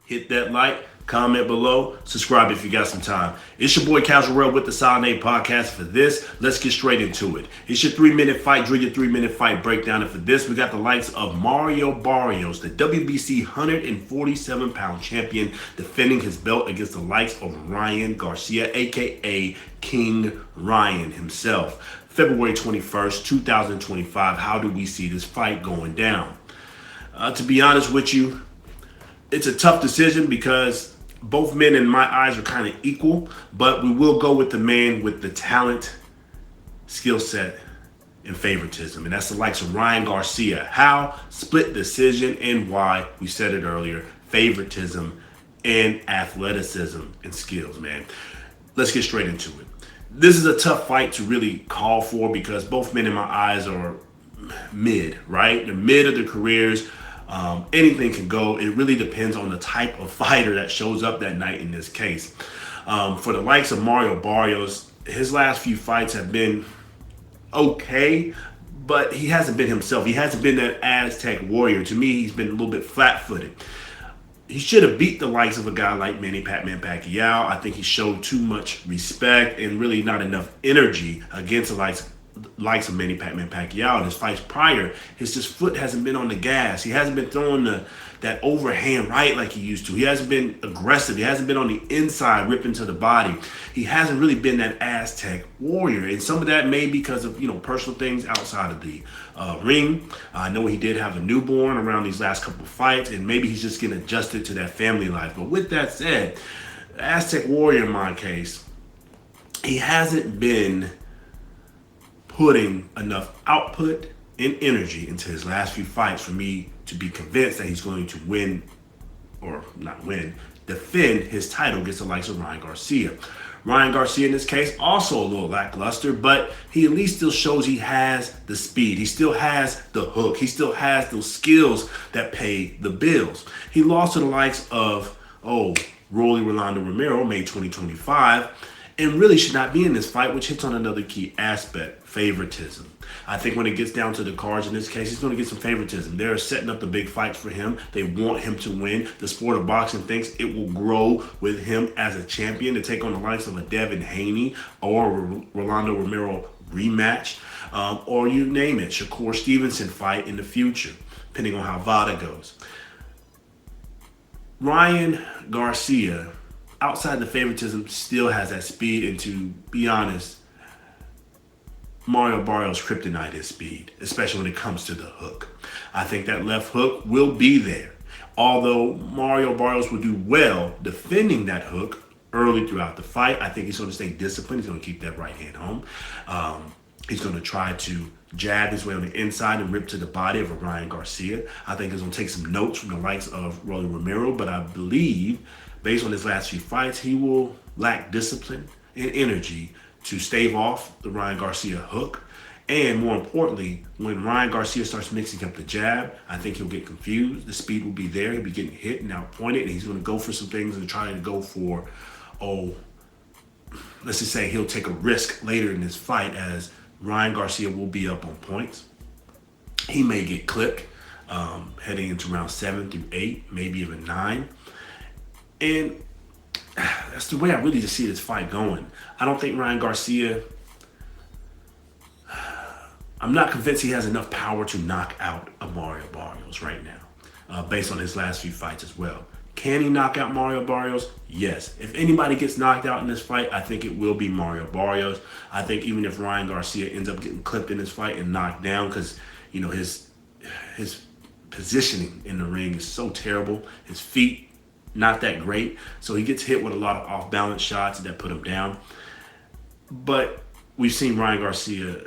Hit that like, comment below, subscribe if you got some time. It's your boy Casual World with the Silent A podcast. For this, let's get straight into it. It's your 3-minute fight drill, your 3-minute fight breakdown. And for this, we got the likes of Mario Barrios, the WBC 147-pound champion, defending his belt against the likes of Ryan Garcia, aka King Ryan himself. February 21st, 2025. How do we see this fight going down? To be honest with you, it's a tough decision because both men in my eyes are kind of equal, but we will go with the man with the talent, skill set, and favoritism. And that's the likes of Ryan Garcia. How? Split decision and why. We said it earlier. Favoritism and athleticism and skills, man. Let's get straight into it. This is a tough fight to really call for because both men in my eyes are mid, right? They're mid of their careers. Anything can go. It really depends on the type of fighter that shows up that night in this case. For the likes of Mario Barrios, his last few fights have been okay, but he hasn't been himself. He hasn't been that Aztec warrior. To me, he's been a little bit flat-footed. He should have beat the likes of a guy like Manny Pacquiao. I think he showed too much respect and really not enough energy against the likes of Manny Pacquiao. In his fights prior, his foot hasn't been on the gas. He hasn't been throwing that overhand right like he used to. He hasn't been aggressive. He hasn't been on the inside ripping to the body. He hasn't really been that Aztec warrior. And some of that may be because of personal things outside of the ring. I know he did have a newborn around these last couple of fights, and maybe he's just getting adjusted to that family life. But with that said, the Aztec warrior in my case, he hasn't been putting enough output and energy into his last few fights for me to be convinced that he's going to win, or not win, defend his title against the likes of Ryan Garcia. Ryan Garcia in this case also a little lackluster, but he at least still shows he has the speed. He still has the hook. He still has those skills that pay the bills. He lost to the likes of, Rolly Rolando Romero, May 2025, and really should not be in this fight, which hits on another key aspect, favoritism. I think when it gets down to the cards in this case, he's going to get some favoritism. They're setting up the big fights for him. They want him to win. The sport of boxing thinks it will grow with him as a champion to take on the likes of a Devin Haney or Rolando Romero rematch, or you name it, Shakur Stevenson fight in the future, depending on how VADA goes. Ryan Garcia, outside the favoritism, still has that speed, and to be honest, Mario Barrios' kryptonite is speed, especially when it comes to the hook. I think that left hook will be there. Although Mario Barrios will do well defending that hook early throughout the fight, I think he's going to stay disciplined. He's going to keep that right hand home. He's going to try to jab his way on the inside and rip to the body of a Ryan Garcia. I think he's going to take some notes from the likes of Rolly Romero, but I believe, based on his last few fights, he will lack discipline and energy to stave off the Ryan Garcia hook. And more importantly, when Ryan Garcia starts mixing up the jab, I think he'll get confused. The speed will be there. He'll be getting hit and outpointed, and he's going to go for some things and try to go for, let's just say he'll take a risk later in this fight as Ryan Garcia will be up on points. He may get clipped heading into round 7 through 8, maybe even 9. And that's the way I really just see this fight going. I don't think Ryan Garcia, I'm not convinced he has enough power to knock out a Mario Barrios right now, based on his last few fights as well. Can he knock out Mario Barrios? Yes. If anybody gets knocked out in this fight, I think it will be Mario Barrios. I think even if Ryan Garcia ends up getting clipped in this fight and knocked down, because his positioning in the ring is so terrible, his feet not that great, so he gets hit with a lot of off-balance shots that put him down. But we've seen Ryan Garcia,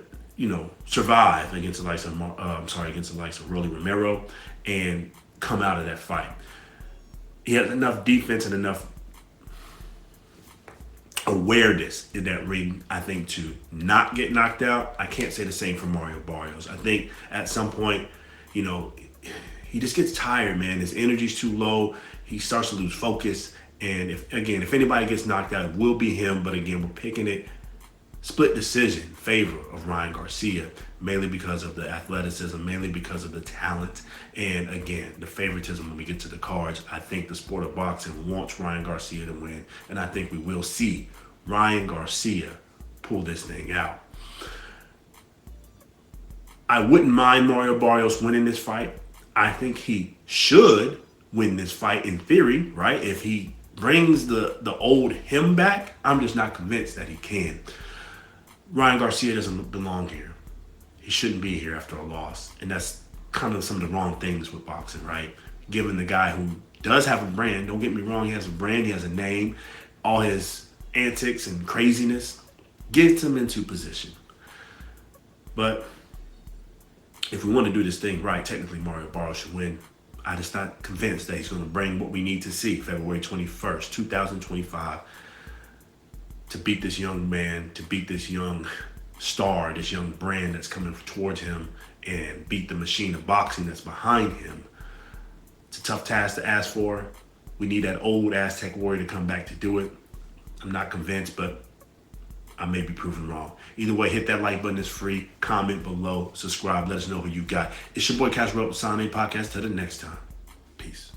survive against the likes of Rolly Romero and come out of that fight. He has enough defense and enough awareness in that ring, I think, to not get knocked out. I can't say the same for Mario Barrios. I think at some point, he just gets tired, man. His energy's too low. He starts to lose focus. And if anybody gets knocked out, it will be him. But again, we're picking it split decision in favor of Ryan Garcia, mainly because of the athleticism, mainly because of the talent, and again, the favoritism when we get to the cards. I think the sport of boxing wants Ryan Garcia to win, and I think we will see Ryan Garcia pull this thing out. I wouldn't mind Mario Barrios winning this fight. I think he should win this fight in theory, right? If he brings the old him back, I'm just not convinced that he can. Ryan Garcia doesn't belong here. He shouldn't be here after a loss. And that's kind of some of the wrong things with boxing, right? Given the guy who does have a brand, don't get me wrong, he has a brand, he has a name, all his antics and craziness gets him into position. But if we want to do this thing right, technically Mario Barrios should win. I'm just not convinced that he's going to bring what we need to see February 21st, 2025, to beat this young man, to beat this young star, this young brand that's coming towards him, and beat the machine of boxing that's behind him. It's a tough task to ask for. We need that old Aztec warrior to come back to do it. I'm not convinced, but I may be proven wrong. Either way, hit that like button. It's free. Comment below. Subscribe. Let us know who you got. It's your boy Casual with Sane Podcast. Till the next time. Peace.